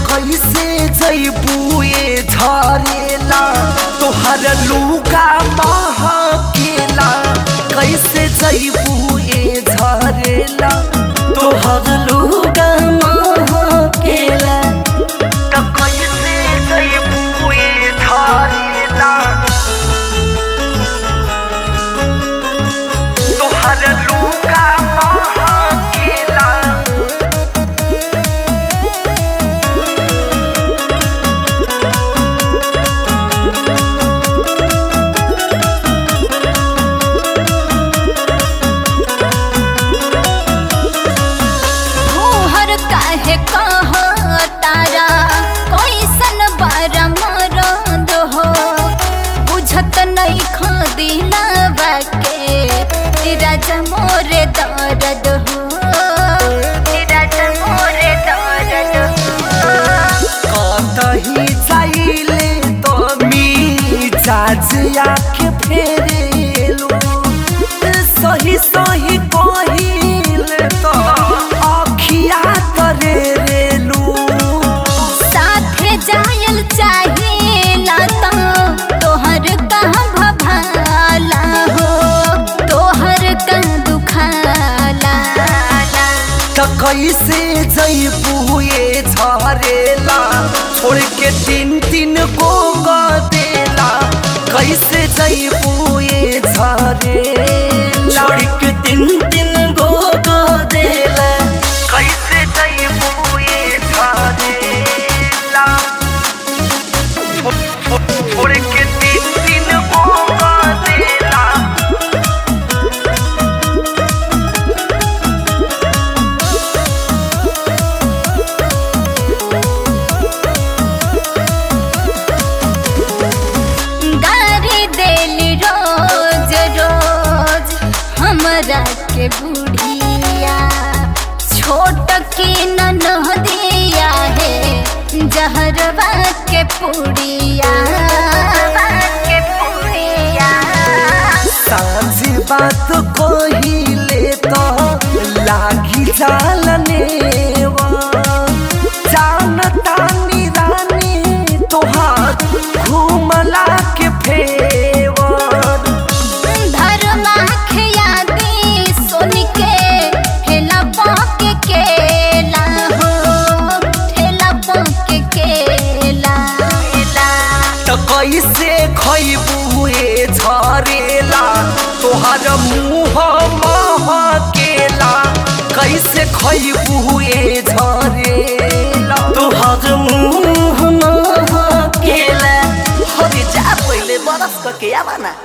कैसे जैबुए झरेला तोहर लुगा महकेला कैसे जैबुए झरेला तोहर लुगा महकेला तो कैसे जैबुए झरेला तोहर लुगा महकेला काहे कह तारा कैसन बारा मरद हो बुझत नहीं खदिलवा के राजा मोरे दर्द हो राजा मोरे दर्द हो कतही जाइले तो मिजाज आँख फेरेलू सही सही कहिले तो अखिया तरेलू साथे जायल चाहिला तो तोहर कहाँ भभाला हो तोहर कहाँ दुखाला तो कैसे जैबुए झरेला छोड़ के तीन तीन को गदेला कैसे जैबुए झरेला छोड़ के तीन तीन को गदेला कैसे जैबुए झरेला छोड़ के तीन तीन को गदेला हमरा के बुढ़िया छोट की ननदिया है जहरवा के पुड़िया साझी बात कहिले तो लागी जालने जानता रानी तोहार घूमला के फेवर कैसे खैबुए झरेला तोहर मुँह महकेला कैसे खैबुए झरेला तोहर मुँह महकेला हो जा पहले बरस के आवा ना।